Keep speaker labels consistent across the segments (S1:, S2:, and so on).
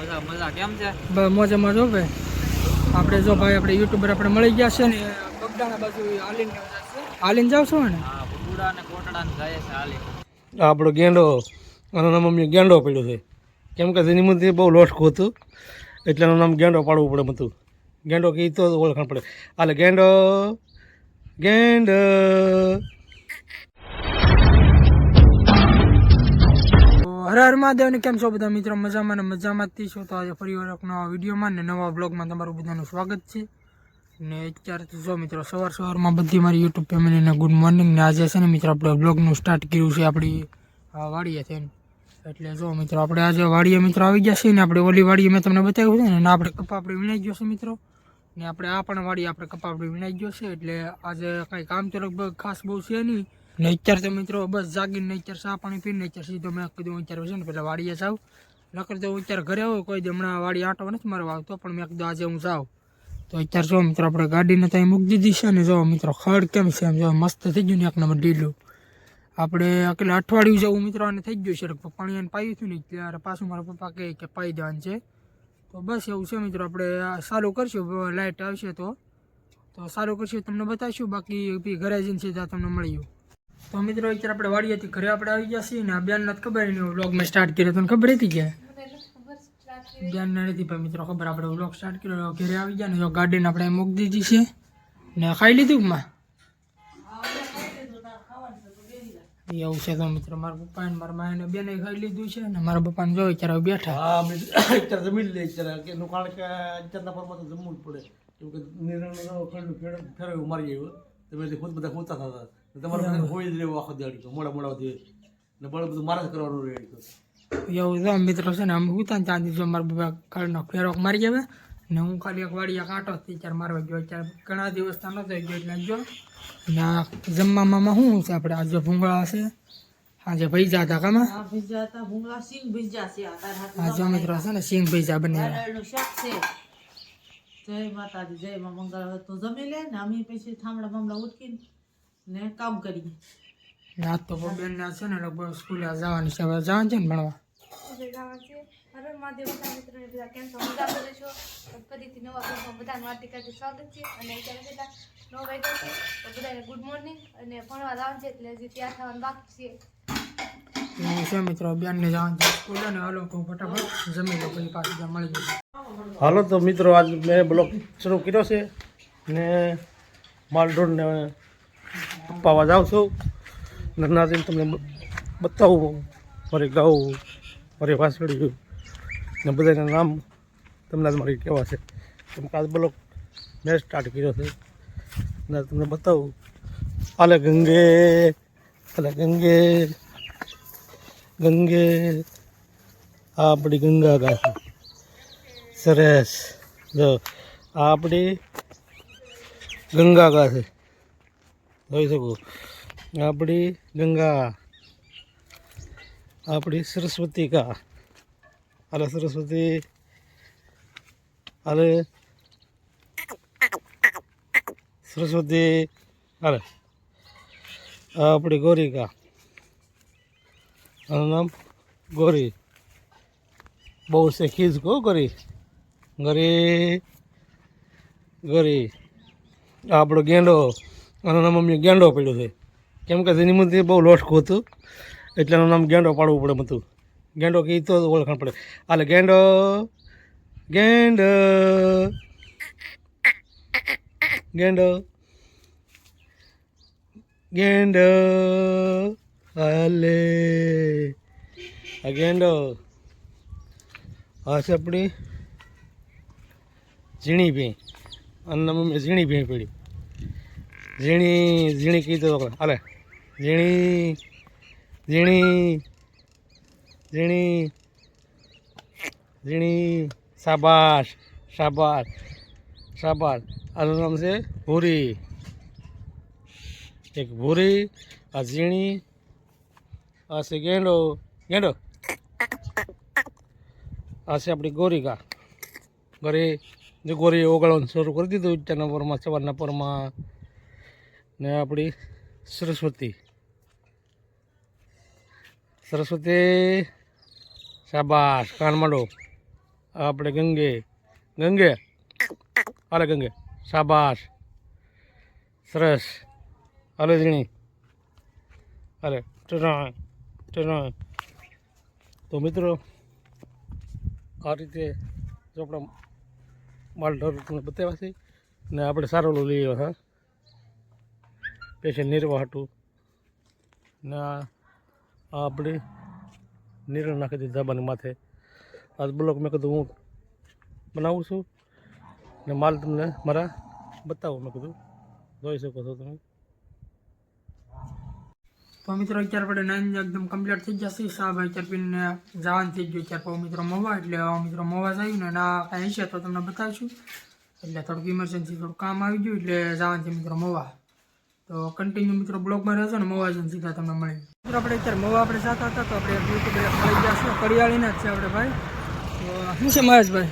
S1: મજા મજા કેમ છે?
S2: મજા મજો ભાઈ. આપણે જો ભાઈ આપણે યુટ્યુબર આપણે મળી ગયા છે ને બગડાણા બાજુ હાલીને જાવ છો ને?
S1: હા, બુડા અને કોટડા ને જાય છે હાલી.
S3: આપણો ગેંડો આનું નામ અમને ગેંડો પડ્યો છે. કેમ કે જેની મુદ્દે બહુ લોટકું હતું એટલે એનું નામ ગેંડો પાડવું પડે બધું. ગેંડો કહી તો ઓળખાણ પડે. હાલે ગેંડો ગેંડો.
S2: હર હર મહાદેવ ને કેમ છો બધા મિત્રો? મજામાં ને મજામાંથી છો? તો આજે ફરી વાર એક નવા વિડીયોમાં ને નવા બ્લોગમાં તમારું બધાનું સ્વાગત છે. ને અત્યારે તો જો મિત્રો સવારમાં બધી મારી યુટ્યુબ ફેમિલીને ગુડ મોર્નિંગ. ને આજે છે ને મિત્રો આપણે બ્લોગનું સ્ટાર્ટ કર્યું છે આપણી વાડીએ થઈને. એટલે જો મિત્રો આપણે આજે વાડીએ મિત્રો આવી ગયા છીએ ને આપણે ઓલી વાડીએ મેં તમને બતાવ્યું છે ને આપણે કપા આપણે વીણાઈ ગયો છે મિત્રો. ને આપણે આ પણ વાડીએ આપણે કપા આપણે વીણાઈ ગયો છે. એટલે આજે કાંઈ કામ તો લગભગ ખાસ બહુ છે નહીં. ને અત્યારે તો મિત્રો બસ જાગીને અત્યારે ચા પાણી પીને અત્યારે સીધો મેં કીધું અત્યારે છે ને પેલા વાડીએ જાઉં. નકર તો હું અત્યારે ઘરે આવું કોઈ હમણાં વાડી આંટો નથી મારવા આવતો, પણ મેં કીધું આજે હું જાઉં. તો અત્યારે જો મિત્રો આપણે ગાડીને ત્યાં મૂકી દીધી છે ને જો મિત્રો ખડ કેમ છે એમ જો મસ્ત થઈ ગયું ને એક નંબર ઢીલું. આપણે એટલે અઠવાડિયું જેવું મિત્રો આને થઈ ગયું છે. પાણી એને પાયું હતું ને ત્યારે પાછું મારા પપ્પા કહે કે પાઈ દેવાનું છે. તો બસ એવું છે મિત્રો આપણે સારું કરશું, લાઇટ આવશે તો સારું કરશું, તમને બતાવીશું. બાકી ઘરે જઈને સીધા તમને મળ્યું. તો મિત્રો અત્યારે આપણે વાડીએથી ઘરે આપણે આવી ગયા છીએ ને આ બેનને ખબર નહીં વ્લોગ મેં સ્ટાર્ટ કર્યો તમને ખબર હતી કે બેનને નથી ભાઈ મિત્રો ખબર. આપણે વ્લોગ સ્ટાર્ટ કર્યો ઘરે આવી ગયા ને જો ગાડીને આપણે મૂકી દીધી છે ને ખાઈ લીધું માં એવું છે. તો મિત્રો મારા પપ્પા ને મારા માને બેને ખાઈ લીધું છે ને મારા પપ્પાને જો અત્યારે બેઠા.
S3: હા અત્યારે જમી લે અત્યારે કે એનું કારણ કે અત્યારના પરમાં તો જમવું જ પડે. કેમ કે નિર્ણય ફેરવ્યું મારી આવ્યું તમે ખુદ બધા હોતા થતા તમારે હોય જ રહેવું આખો દિવાળી મોડા મોડા દે ને બળ બધું મારે જ કરવાનું રહે.
S2: એવું તો મિત્રો છે ને અમે ઉતા ત્યાંથી જો મારા બાબા કાળનો ફેરો મારી આવે ને હું ખાલી એક વાડિયા કાંટો ત્યારે મારવા ગયો. અત્યારે ઘણા દિવસ ત્યાં નહોતો ગયો એટલે જો ને આ જમવામાં શું છે આપણે આજે ભૂંગળા છે આજે ભૈજા હતા કામાં હા જો મિત્રો છે ને સિંગ ભૈજા બનાવ્યા.
S4: જય માતાજી, જય માં મંગળ. તો જમી લે ને અમે પછી થાંભળા બામડા ઉઠકીને ને કામ કરીએ.
S2: આજ તો બેન ને છે ને લગભગ સ્કૂલે જવાની છે, હવે જવાનું છે ને ભણવા.
S5: ગુડ મોર્નિંગ અને ભણવા જવાનું છે એટલે હજી તૈયાર થવાનું બાકી છે.
S2: એવું છે મિત્રો બેન ને જવાનું છે સ્કૂલે ને હાલો તો ફટાફટ જમી લો પછી પાછું મળી જશે.
S3: હાલો તો મિત્રો આજ મેં બ્લોગ શરૂ કર્યો છે ને માલઢોરને પાવા જાઉં છું. નરનાથીને તમને બતાવું મારી ગાઉં મારી વાસળી ને બધાના નામ તમને મારી કેવા છે. કેમ કે આજ બ્લોગ મેં સ્ટાર્ટ કર્યો છે ને તમને બતાવું. હાલે ગંગે હાલે ગંગે ગંગે આ આપણી ગંગા ગા છે સરસ. જો આ આપણી ગંગા ગા છે જોઈ શકો. આપણી ગંગા આપણી સરસ્વતી કા અરે સરસ્વતી અરે સરસ્વતી અરે આપણી ગૌરી કા આનું નામ ગૌરી. બહુ છે ખીજ કહો ગોરી ગોરી ગોરી. આપણો ગેંડો આનું નામ અમને ગેંડો પડ્યો છે. કેમ કે જેની મુદ્દે બહુ લોટકું હતું એટલે એનું નામ ગેંડો પાડવું પડે બધું. ગેંડો કહી તો ઓળખાણ પડે. હાલે ગેંડો ગેંડો ગેંડો ગેંડો હાલે આ ગેંડો. આ છે આપણી ઝીણી ભી આનું નામ અમે ઝીણી ભી પડી. ઝીણી ઝીણી કીધું હાલે ઝીણી ઝીણી ઝીણી ઝીણી શાબાશ શાબાશ શાબાશ. આનું નામ છે ભૂરી. એક ભૂરી આ ઝીણી આ છે ગેંડો ગેંડો આ છે આપણી ગોરિકા ગોરી. જે ગોરી ઓગાળવાનું શરૂ કરી દીધું અત્યારના પરમાં સવારના પરમાં. ને આપણી સરસ્વતી સરસ્વતી શાબાશ કાન માંડો આપણે ગંગે ગંગે અરે ગંગે શાબાશ સરસ અરે ઝીણી અરે ટરાય ટરાય. તો મિત્રો આ રીતે જો આપણા માલ ઢોર તમને બતાવ્યા છે ને આપણે સારો લઈ આવ્યો હા પેશન્ટ નિર્વાહ હતું ને આ આપણે નિરણ નાખી દીધી ધાબાની માથે. આજ બ્લોક મેં કીધું હું બનાવું છું ને માલ તમને મારા બતાવું મેં કીધું જોઈ શકો છો તમે.
S2: તો મિત્રો અત્યારે આપણે નાઈન એકદમ કમ્પ્લીટ થઈ જશે. શાહભાઈ ચરપીને જવાનું થઈ ગયું અત્યારે તો મિત્રો મવા એટલે મિત્રો મવા જઈને અને આ કાંઈ હશે તો તમને બતાવીશું. એટલે થોડુંક ઇમરજન્સી થોડું કામ આવી ગયું એટલે જવાનું છે મિત્રો મવા. તો કન્ટિન્યુ મિત્રો બ્લોગમાં રહેશો ને મવા જઈને સીધા તમને મળી. મિત્રો આપણે અત્યારે મવા આપણે જતા હતા તો આપણે યુટ્યુબ મળી જશું. કરિયાળીના જ છે આપણે ભાઈ. તો શું છે મહેશભાઈ?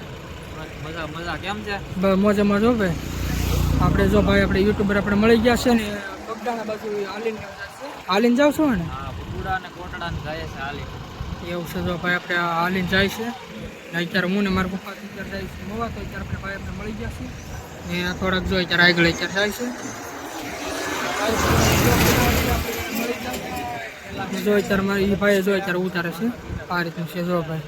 S1: મજા મજા કેમ છે?
S2: બસ મોજે મોજ હો ભાઈ. આપણે જો ભાઈ આપણે યુટ્યુબર આપણે મળી ગયા છે ને બગડાના બાજુ હાલીને જાવ છો ને?
S1: હા, બગુડા અને કોટડા ને જાય છે હાલી.
S2: એવું છે જો ભાઈ આપણે હાલીને જાય છે ને અત્યારે હું ને મારા પપ્પા અત્યારે જાય છે મવા. તો અત્યારે આપણે ભાઈ આપણે મળી ગયા છે ને થોડાક જો અત્યારે આગળ અત્યારે જાય છે. જો અત્યારે મારી એ ભાઈ જો અત્યારે ઉતારે છે આ રીતનું છે જો ભાઈ.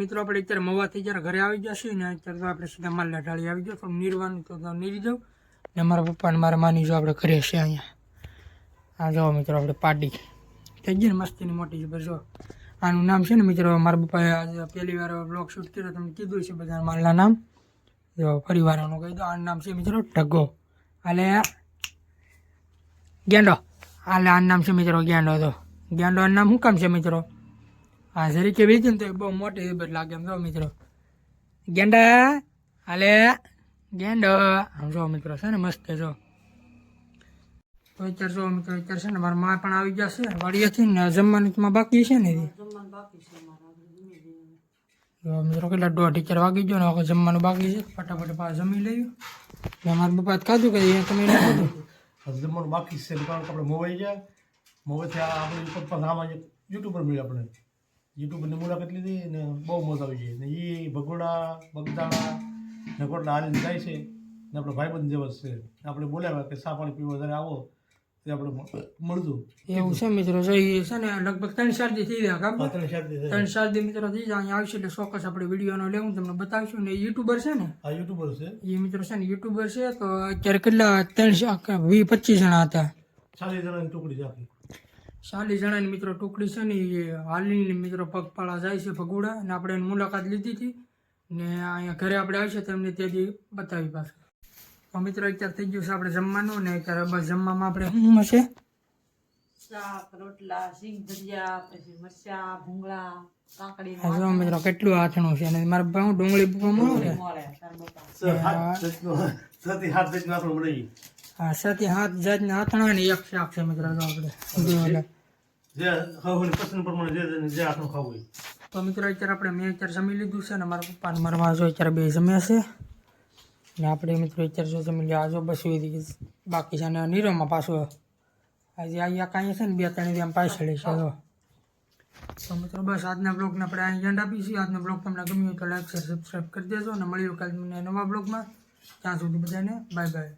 S2: મિત્રો આપણે અત્યારે મવાથી જ્યારે ઘરે આવી જશે ને અત્યારે તો આપણે સીધા માલ ઢાળી આવી ગયો. થોડું નીરવાનું તો નીરી દઉં ને મારા પપ્પાને મારા માની જો આપણે ઘરે છે અહીંયા. આ જો મિત્રો આપણે પાડી થઈ ગઈ ને મસ્તીની મોટી જબર જો. આનું નામ છે ને મિત્રો મારા પપ્પાએ આજે પહેલી વાર બ્લોગ શૂટ કર્યો તમને કીધું છે બધા માલના નામ. જો પરિવારનું કહી દો. આનું નામ છે મિત્રો ઢગો. હાલે ગેંડો. હાલે આનું નામ છે મિત્રો ગેંડો. તો ગેંડોનું નામ શું કામ છે મિત્રો? હા જરી કે વેચી ને તો બહુ મોટી જબર લાગે એમ જો મિત્રો. ગેંડા હાલે ગેંડો આમ જો મિત્રો છે ને મસ્ત જો. તો અત્યારે જો મિત્રો અત્યારે છે ને મારા મા પણ આવી જશે વાડીએથી ને જમવાનું તમારે બાકી છે ને? જો મિત્રો કેટલા 1:30 વાગી ગયો ને હવે જમવાનું બાકી છે. ફટાફટ પાછા જમી લઈએ. ને મારા પપ્પા ખાધું કે તમે નહીં ખાધું?
S3: જમવાનું બાકી છે કારણ કે આપણે મોવાઈ ગયા. મોવાઈથી આપણે પપ્પા આમાં યુટ્યુબર મળ્યા આપણે યુટ્યુબરની મુલાકાત લીધી ને બહુ મજા આવી ગઈ. ને એ ભગોડા બગદાણા ને કોટલા હાલીને જાય છે ને આપણે ભાઈબંધ જેવા છે. આપણે બોલાવ્યા કે સા પાણી પીવા જ્યારે આવો તે આપણે મળતું.
S2: એવું છે મિત્રો જો એ છે ને લગભગ 3-4 દી થઈ ગયા કામ. 3-4 દી મિત્રો થઈ જાય અહીંયા આવશે એટલે ચોક્કસ આપણે વિડીયોનો લેવું તમને બતાવીશું. ને યુટ્યુબર છે ને
S3: આ યુટ્યુબર છે
S2: એ મિત્રો છે ને યુટ્યુબર છે. તો અત્યારે કેટલા 20-25 જણા હતા.
S3: 40 જણાની ટુકડી છે આખી.
S2: 40 જણાની મિત્રો ટુકડી છે ને એ હાલીને મિત્રો પગપાળા જાય છે ભગુડા. અને આપણે એની મુલાકાત લીધી હતી ને અહીંયા ઘરે આપણે આવશે તો એમને તે દી બતાવી પાછું. તો મિત્રો અત્યારે થઈ ગયું છે આપણે જમવાનું ને અત્યારે બસ જમવામાં આપણે શું હશે?
S4: શાક રોટલા સિંગ ભજીયા પછી મરચા ભૂંગળા કાકડી
S2: હા જો મિત્રો કેટલું આથણું છે. અને મારા બહુ ડુંગળી બૂકવામાં આવે
S4: મળે તાર બાપા.
S3: સતી હાથ જઈને આપણે મળી
S2: હા 7 જાતના આથણા ને એક શાક છે મિત્રો જો આપણે
S3: જે ખાવાની પસંદ પ્રમાણે જે આટલું ખાવું હોય.
S2: તો મિત્રો અત્યારે આપણે મેં અત્યારે જમી લીધું છે ને મારા પપ્પા અને મારા મા જો અત્યારે બે જમ્યા છે ને આપણે મિત્રો અત્યારે જો જમી લે આજો બસ બાકી છે. અને નીરોમાં પાછું આજે અહીંયા કાંઈ છે ને 2-3 આમ પાછળ છે જો. તો મિત્રો બસ આજના બ્લોગને આપણે અહીં એન્ડ આપીશું. આજનો બ્લોગ તમને ગમ્યો હોય તો લાઈક શેર સબસ્ક્રાઈબ કરી દેજો અને મળ્યું કાલે નવા બ્લોગમાં. ત્યાં સુધી બધાને બાય બાય.